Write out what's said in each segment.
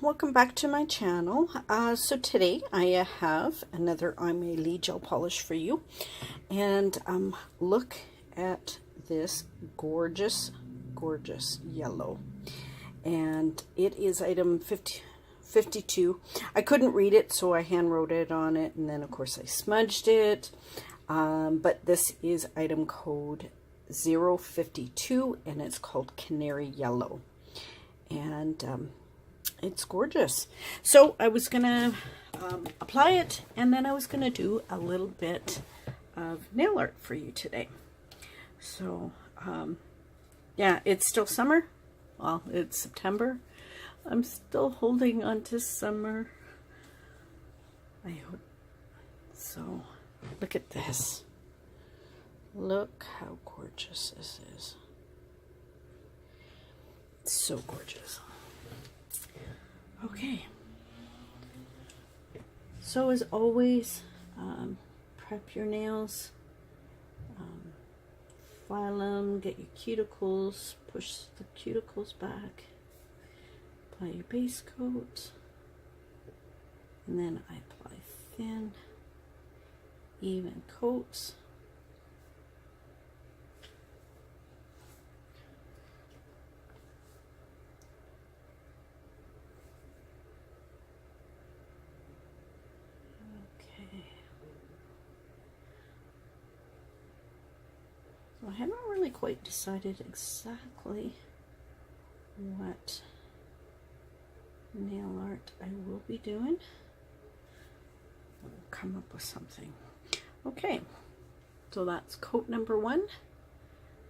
welcome back to my channel. So today I have another Aimeili Gel Polish for you, and look at this gorgeous yellow, and it is item 52. I couldn't read it, so I hand wrote it on it, and then of course I smudged it, but this is item code 052, and it's called Canary Yellow, and it's gorgeous. So I was gonna apply it, and then I was gonna do a little bit of nail art for you today. So yeah, it's still summer. Well, it's September. I'm still holding on to summer. I hope so. Look at this. Look how gorgeous this is. It's so gorgeous. Okay. So as always, prep your nails. File them, get your cuticles, push the cuticles back, apply your base coat, and then I apply thin, even coats. I haven't really quite decided exactly what nail art I will be doing. I'll come up with something. Okay, so that's coat number 1,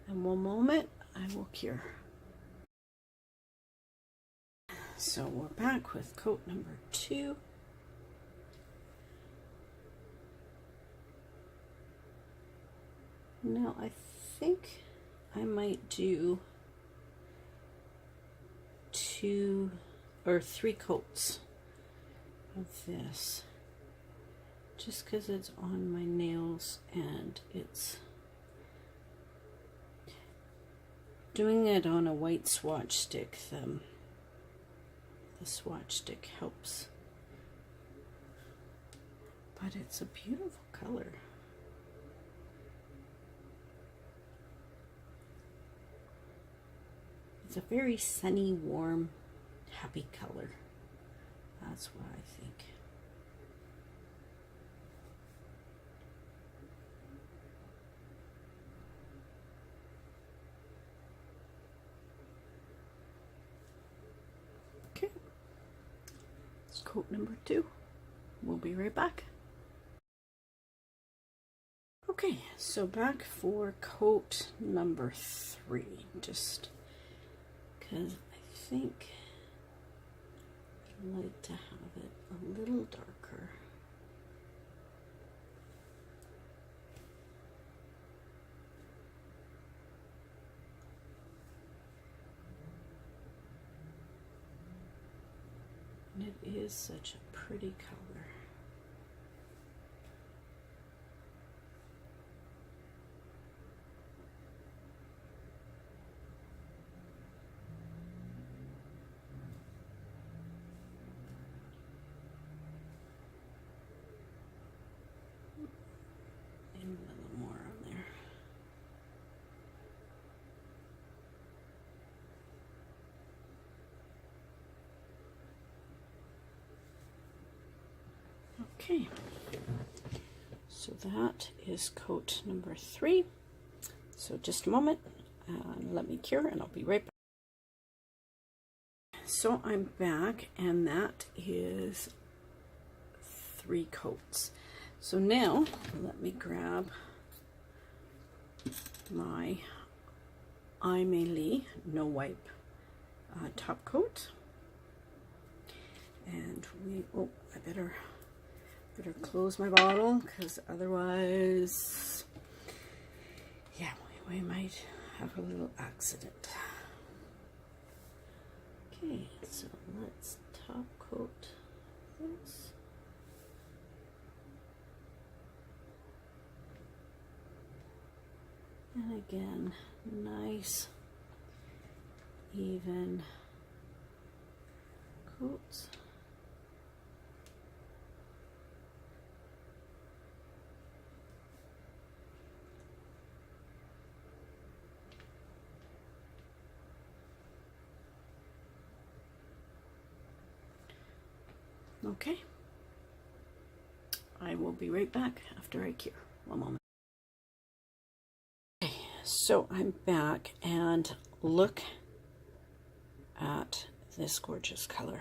and one moment I will cure. So we're back with coat number 2. Now I think I might do 2 or 3 coats of this, just because it's on my nails, and it's doing it on a white swatch stick. The swatch stick helps, but it's a beautiful color. It's a very sunny, warm, happy color. That's what I think. Okay. It's coat number 2. We'll be right back. Okay, so back for coat number 3. Just because I think I'd like to have it a little darker. And it is such a pretty color. Okay, so that is coat number 3. So just a moment, let me cure, and I'll be right back. So I'm back, and that is 3 coats. So now let me grab my Aimeili No Wipe top coat, and I better close my bottle, because otherwise, yeah, we might have a little accident. Okay, so let's top coat this. And again, nice, even coats. Okay, I will be right back after I cure. One moment. Okay, so I'm back, and look at this gorgeous color.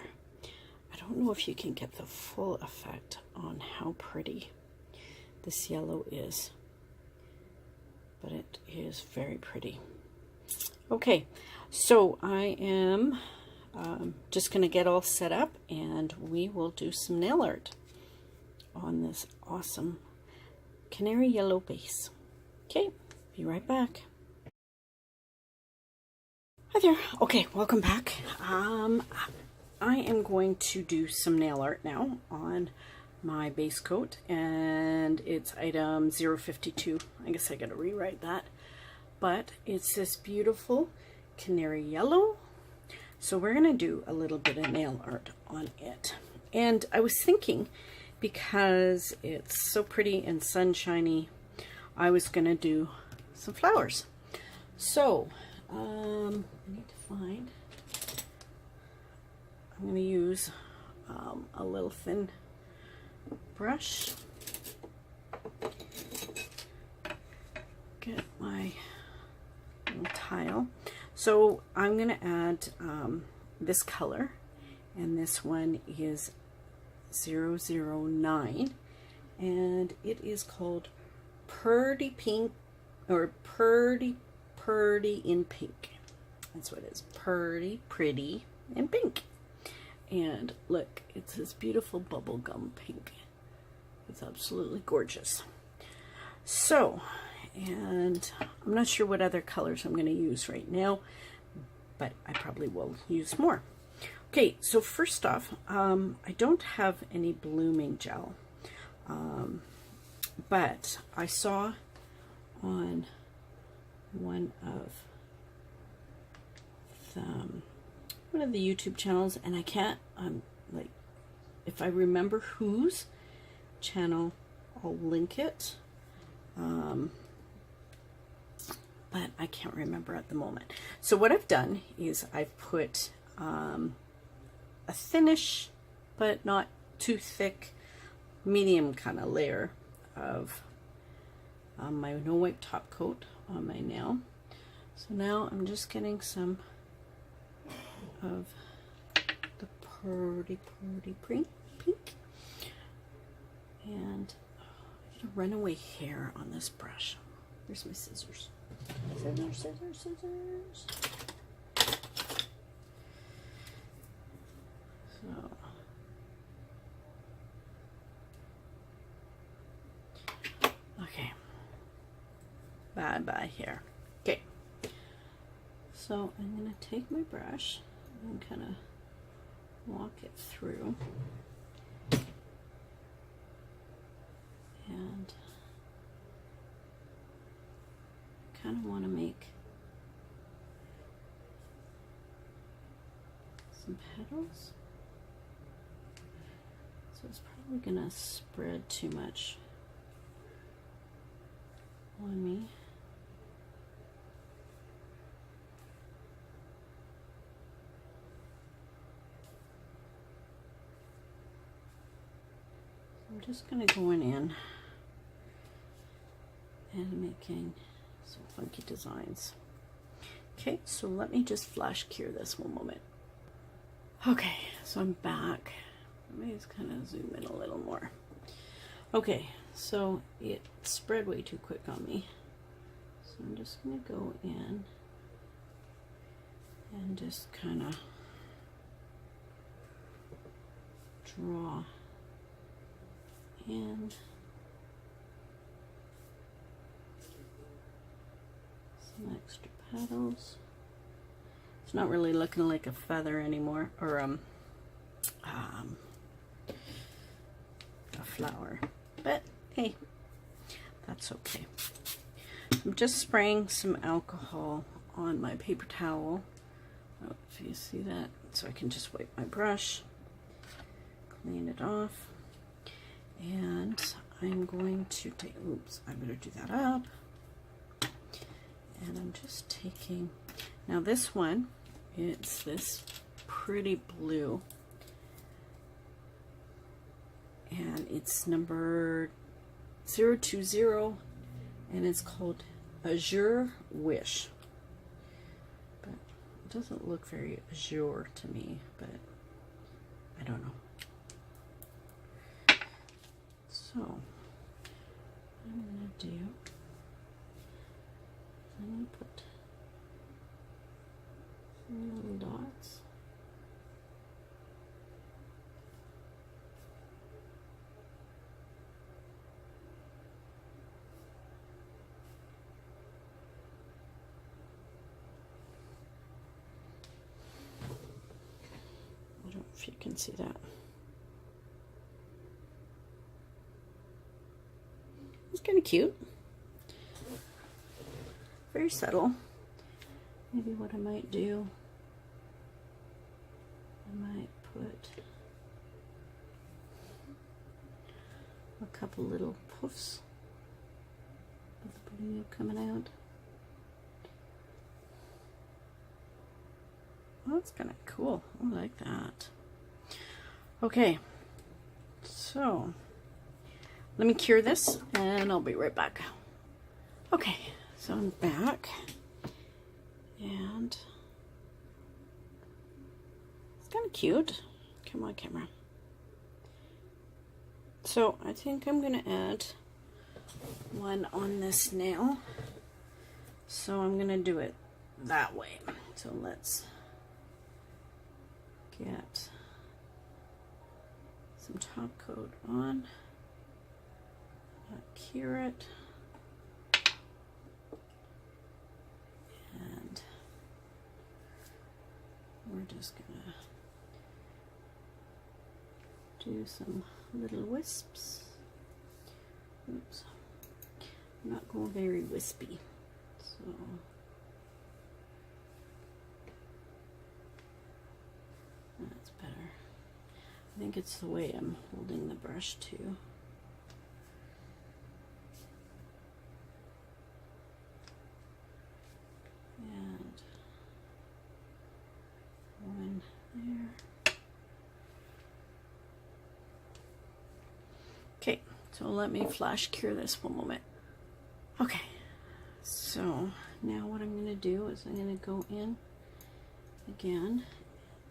I don't know if you can get the full effect on how pretty this yellow is, but it is very pretty. Okay, so I am just going to get all set up, and we will do some nail art on this awesome canary yellow base. Okay, be right back. Hi there. Okay, welcome back. I am going to do some nail art now on my base coat, and it's item 052. I guess I gotta rewrite that, but it's this beautiful canary yellow. So we're gonna do a little bit of nail art on it. And I was thinking, because it's so pretty and sunshiny, I was gonna do some flowers. So I need to find, I'm gonna use a little thin brush. Get my little tile. So I'm going to add this color, and this one is 009, and it is called Purdy Pink, or Purdy in Pink. That's what it is, Purdy Pretty in Pink. And look, it's this beautiful bubblegum pink. It's absolutely gorgeous. So, and I'm not sure what other colors I'm going to use right now, but I probably will use more. Okay, so first off, I don't have any blooming gel, but I saw on one of the YouTube channels, and I can't, like, if I remember whose channel, I'll link it. But I can't remember at the moment. So what I've done is I've put a thinnish, but not too thick, medium kind of layer of my no wipe top coat on my nail. So now I'm just getting some of the Purdy Pink, and I get a runaway hair on this brush. Where's my scissors? Scissors. So, okay. Bye hair. Okay. So I'm gonna take my brush and kind of walk it through, and kind of want to make some petals. So it's probably gonna spread too much on me. I'm just gonna go in and making some funky designs. Okay, so let me just flash cure this one moment. Okay, so I'm back. Let me just kind of zoom in a little more. Okay, so it spread way too quick on me. So I'm just gonna go in and just kind of draw in some extra petals. It's not really looking like a feather anymore, or a flower, but hey, that's okay. I'm just spraying some alcohol on my paper towel. I don't know if you see that, so I can just wipe my brush. clean it off. And I'm going to take, oops, I better do that up. And I'm just taking, now this one, it's this pretty blue. And it's number 020, and it's called Azure Wish. But it doesn't look very azure to me, but I don't know. So, what I'm going to do, I'm going to put some little dots. I don't know if you can see that. It's kind of cute. Very subtle. Maybe what I might do, I might put a couple little puffs of the blue coming out. Well, that's kind of cool. I like that. Okay, so let me cure this and I'll be right back. Okay, so I'm back and it's kind of cute. Come on, camera. So I think I'm going to add one on this nail. So I'm going to do it that way. So let's get some top coat on. Cure it, and we're just gonna do some little wisps. Oops, I'm not going very wispy, so that's better. I think it's the way I'm holding the brush too. Okay, so let me flash cure this one moment. Okay, so now what I'm going to do is I'm going to go in again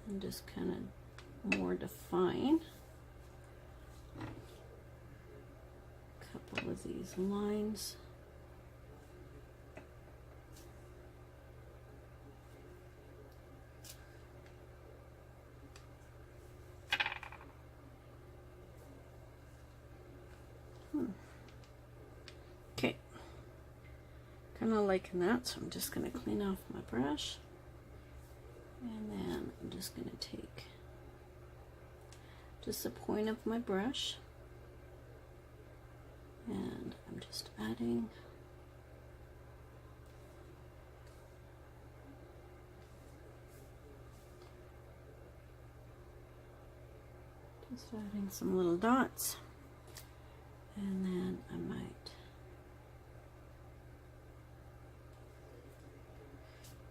and just kind of more define a couple of these lines. Okay, kind of liking that, so I'm just going to clean off my brush, and then I'm just going to take just the point of my brush, and I'm just adding some little dots. And then I might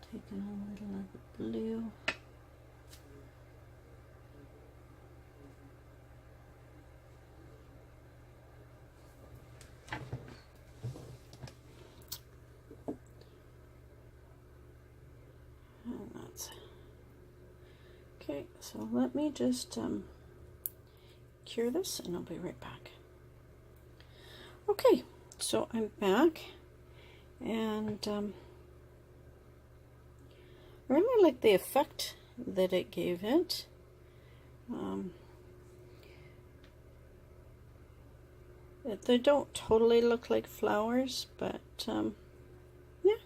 take in a little of the blue. And that's okay. So let me just cure this and I'll be right back. Okay, so I'm back, and I really like the effect that it gave it. They don't totally look like flowers, but yeah.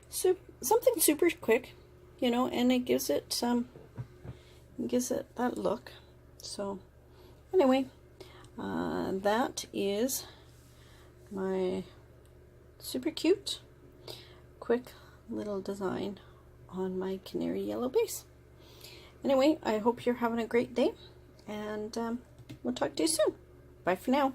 So something super quick, you know, and it gives it that look. So anyway, that is my super cute, quick little design on my canary yellow base. Anyway, I hope you're having a great day, and we'll talk to you soon. Bye for now.